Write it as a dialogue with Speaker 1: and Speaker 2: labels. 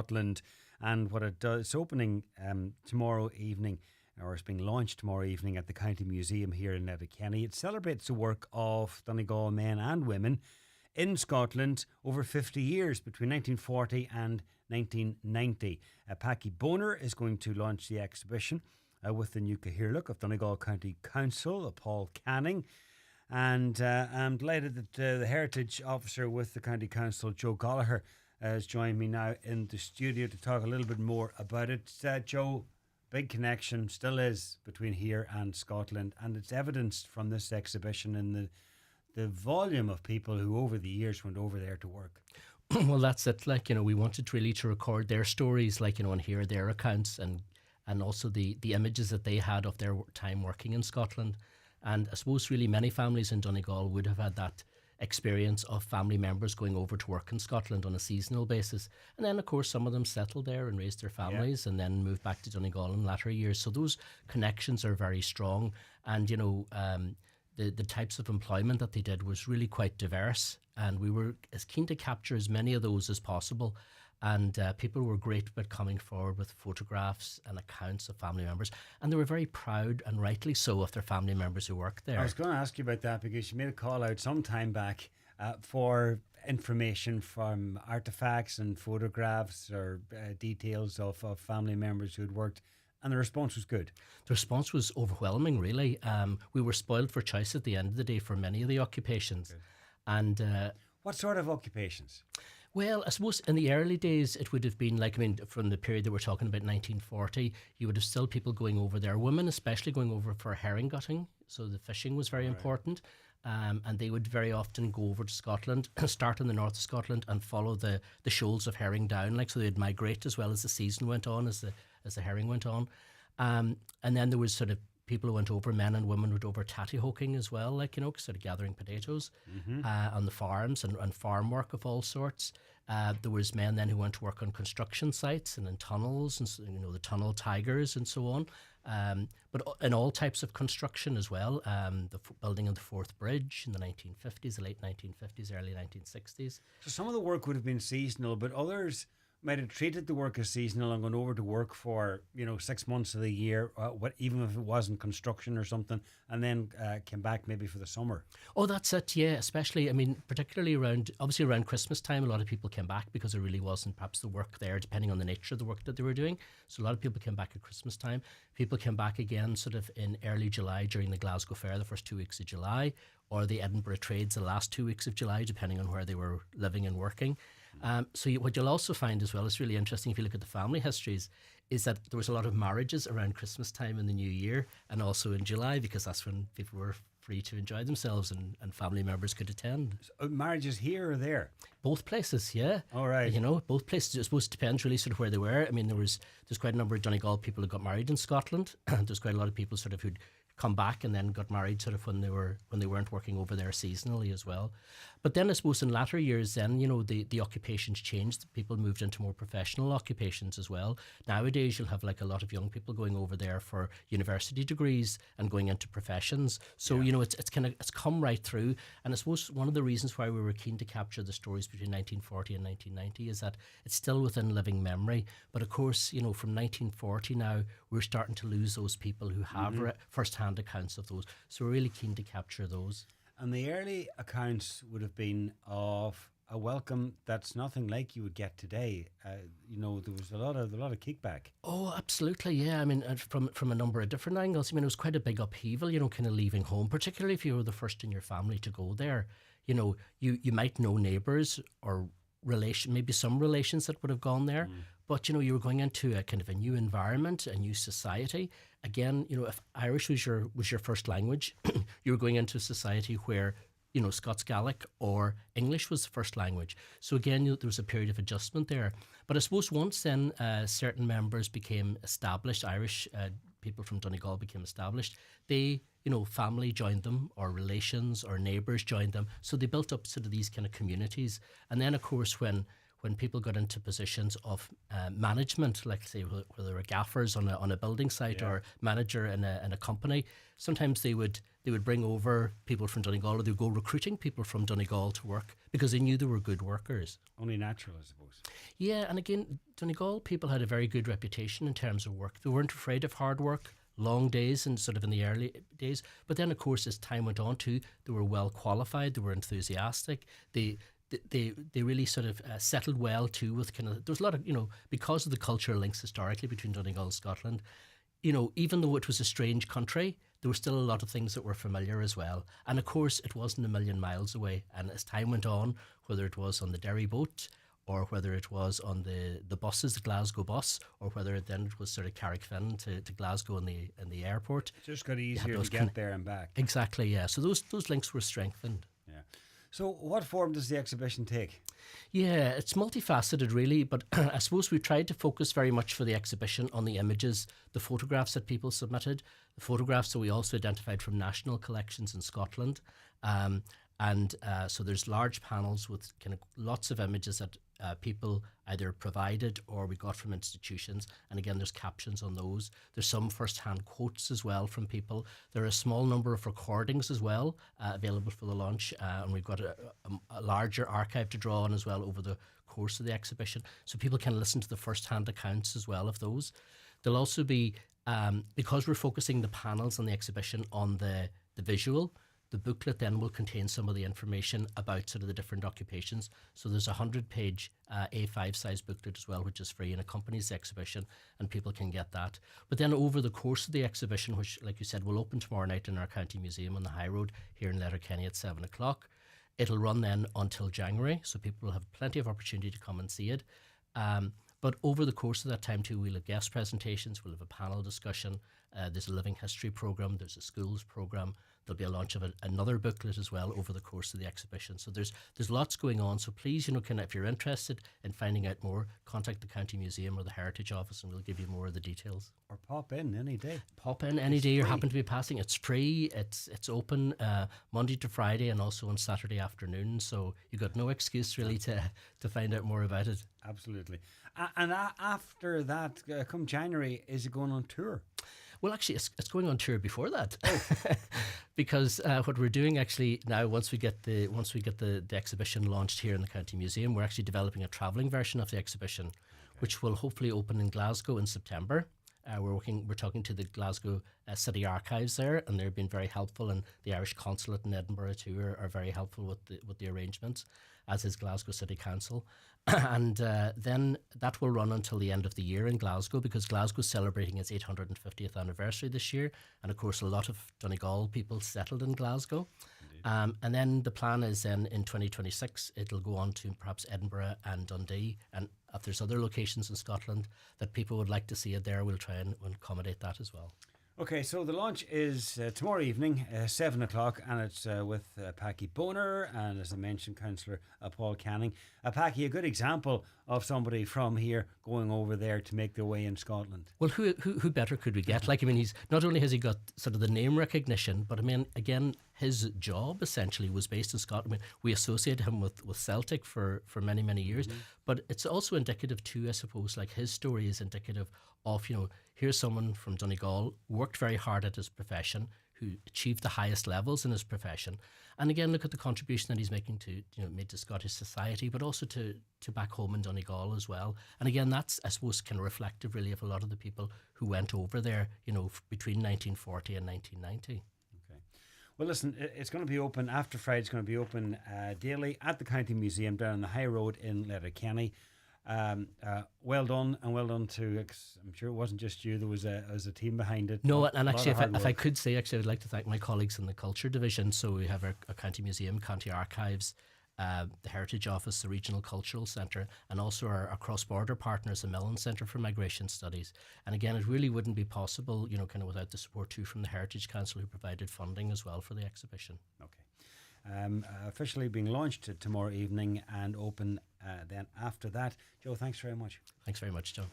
Speaker 1: Scotland, and what it does, it's opening tomorrow evening, or it's being launched tomorrow evening at the County Museum here in Letterkenny. It celebrates the work of Donegal men and women in Scotland over 50 years, between 1940 and 1990. Packy Boner is going to launch the exhibition with the new Cathaoirleach of Donegal County Council, Paul Canning. And I'm delighted that the Heritage Officer with the County Council, Joe Gallagher, has joined me now in the studio to talk a little bit more about it. Joe, big connection still is between here and Scotland, and it's evidenced from this exhibition in the volume of people who over the years went over there to work.
Speaker 2: Well, that's it. We wanted really to record their stories, and hear their accounts and also the images that they had of their time working in Scotland. And I suppose really many families in Donegal would have had that experience of family members going over to work in Scotland on a seasonal basis. And then, of course, some of them settled there and raised their families and then moved back to Donegal in latter years. So those connections are very strong. And, the types of employment that they did was really quite diverse. And we were as keen to capture as many of those as possible. And people were great about coming forward with photographs and accounts of family members. And they were very proud, and rightly so, of their family members who worked there.
Speaker 1: I was going to ask you about that because you made a call out some time back for information from artefacts and photographs or details of family members who had worked. And the response was good.
Speaker 2: The response was overwhelming, really. We were spoiled for choice at the end of the day for many of the occupations.
Speaker 1: Good.
Speaker 2: And
Speaker 1: what sort of occupations?
Speaker 2: Well, I suppose in the early days it would have been from the period that we're talking about, 1940, you would have still people going over there, women especially going over for herring gutting. So the fishing was very important. And they would very often go over to Scotland, start in the north of Scotland and follow the shoals of herring down. So they'd migrate as well as the season went on, as the herring went on. And then there was sort of people who went over, men and women went over tatty hawking as well, sort of gathering potatoes on the farms and farm work of all sorts. There was men then who went to work on construction sites and in tunnels and, the tunnel tigers and so on. But in all types of construction as well. The building of the Forth Bridge in the 1950s, the late 1950s, early 1960s.
Speaker 1: So some of the work would have been seasonal, but others might have treated the work as seasonal and gone over to work for 6 months of the year, even if it wasn't construction or something, and then came back maybe for the summer.
Speaker 2: Oh, that's it, yeah. Especially, particularly around Christmas time, a lot of people came back because there really wasn't perhaps the work there, depending on the nature of the work that they were doing. So a lot of people came back at Christmas time. People came back again sort of in early July during the Glasgow Fair, the first 2 weeks of July, or the Edinburgh Trades, the last 2 weeks of July, depending on where they were living and working. What you'll also find as well, is really interesting if you look at the family histories, is that there was a lot of marriages around Christmas time in the New Year and also in July, because that's when people were free to enjoy themselves and family members could attend.
Speaker 1: So, marriages here or there?
Speaker 2: Both places, yeah.
Speaker 1: All right.
Speaker 2: Both places. I suppose it depends really sort of where they were. There's quite a number of Donegal people who got married in Scotland. There's quite a lot of people sort of who'd come back and then got married sort of when they weren't working over there seasonally as well. But then I suppose in latter years then, the occupations changed. People moved into more professional occupations as well. Nowadays you'll have a lot of young people going over there for university degrees and going into professions. So, it's come right through. And I suppose one of the reasons why we were keen to capture the stories between 1940 and 1990 is that it's still within living memory. But of course, from 1940 now, we're starting to lose those people who have first-hand accounts of those. So we're really keen to capture those.
Speaker 1: And the early accounts would have been of a welcome that's nothing like you would get today. There was a lot of kickback.
Speaker 2: Oh, absolutely, yeah. From a number of different angles. It was quite a big upheaval, kind of leaving home, particularly if you were the first in your family to go there. You might know neighbours or maybe some relations that would have gone there. But, you were going into a kind of a new environment, a new society. Again, if Irish was your first language, you were going into a society where, Scots Gaelic or English was the first language. So again, there was a period of adjustment there. But I suppose once then certain members became established, Irish people from Donegal became established, they, family joined them, or relations or neighbours joined them. So they built up sort of these kind of communities. And then, of course, when when people got into positions of management, like say whether they were gaffers on a building site or manager in a company, sometimes they would bring over people from Donegal, or they would go recruiting people from Donegal to work because they knew they were good workers.
Speaker 1: Only natural, I suppose.
Speaker 2: Yeah, and again, Donegal people had a very good reputation in terms of work. They weren't afraid of hard work, long days, and sort of in the early days. But then, of course, as time went on too, they were well qualified, they were enthusiastic, they really sort of settled well too with kind of, there was a lot of, because of the cultural links historically between Donegal and Scotland, even though it was a strange country, there were still a lot of things that were familiar as well. And of course, it wasn't a million miles away. And as time went on, whether it was on the Derry boat or whether it was on the buses, the Glasgow bus, or whether then it was sort of Carrickfinn to Glasgow in the airport.
Speaker 1: It just got easier to get there and back.
Speaker 2: Exactly, yeah. So those links were strengthened.
Speaker 1: Yeah. So what form does the exhibition take?
Speaker 2: Yeah, it's multifaceted really, but I suppose we tried to focus very much for the exhibition on the images, the photographs that people submitted, the photographs that we also identified from national collections in Scotland. So there's large panels with kind of lots of images that people either provided or we got from institutions. And again, there's captions on those. There's some first-hand quotes as well from people. There are a small number of recordings as well available for the launch. And we've got a larger archive to draw on as well over the course of the exhibition. So people can listen to the first-hand accounts as well of those. There'll also be, because we're focusing the panels on the exhibition on the visual, the booklet then will contain some of the information about sort of the different occupations. So there's a 100-page A5 size booklet as well, which is free and accompanies the exhibition, and people can get that. But then over the course of the exhibition, which, like you said, will open tomorrow night in our county museum on the High Road here in Letterkenny at 7 o'clock. It'll run then until January, so people will have plenty of opportunity to come and see it. But over the course of that time too, we'll have guest presentations, we'll have a panel discussion, there's a living history programme, there's a schools programme, there'll be a launch of another booklet as well over the course of the exhibition. So there's lots going on. So please, if you're interested in finding out more, contact the County Museum or the Heritage Office and we'll give you more of the details.
Speaker 1: Or pop in any day.
Speaker 2: Pop in any day you happen to be passing. It's free, it's open Monday to Friday and also on Saturday afternoon. So you've got no excuse really to find out more about it.
Speaker 1: Absolutely. And after that, come January, is it going on tour?
Speaker 2: Well, actually, it's going on tour before that, because what we're doing actually now, once we get the exhibition launched here in the County Museum, we're actually developing a travelling version of the exhibition, which will hopefully open in Glasgow in September. We're talking to the Glasgow City Archives there, and they've been very helpful, and the Irish Consulate in Edinburgh too are very helpful with the arrangements, as is Glasgow City Council. And then that will run until the end of the year in Glasgow, because Glasgow's celebrating its 850th anniversary this year, and of course a lot of Donegal people settled in Glasgow. And then the plan is then in 2026 it'll go on to perhaps Edinburgh and Dundee, and if there's other locations in Scotland that people would like to see it there, we'll try and accommodate that as well.
Speaker 1: Okay, so the launch is tomorrow evening, 7 o'clock, and it's with Packy Boner and, as I mentioned, Councillor Paul Canning. Packy, a good example of somebody from here going over there to make their way in Scotland.
Speaker 2: Well, who better could we get? He's not only has he got sort of the name recognition, but again, his job essentially was based in Scotland. We associate him with Celtic for many, many years, but it's also indicative too, I suppose, like his story is indicative of, here's someone from Donegal, worked very hard at his profession, who achieved the highest levels in his profession. And again, look at the contribution that he's making made to Scottish society, but also to back home in Donegal as well. And again, that's, I suppose, kind of reflective really of a lot of the people who went over there, between 1940 and 1990.
Speaker 1: Well, listen, it's going to be open after Friday. It's going to be open daily at the County Museum down on the High Road in Letterkenny. Well done, and well done to, I'm sure it wasn't just you, there was a team behind it.
Speaker 2: No, and actually if I could say, I would like to thank my colleagues in the Culture Division. So we have our County Museum, County Archives, the Heritage Office, the Regional Cultural Centre, and also our cross-border partners, the Mellon Centre for Migration Studies. And again, it really wouldn't be possible, without the support too from the Heritage Council, who provided funding as well for the exhibition.
Speaker 1: Okay. Officially being launched tomorrow evening and open then after that. Joe, thanks very much.
Speaker 2: Thanks very much, Joe.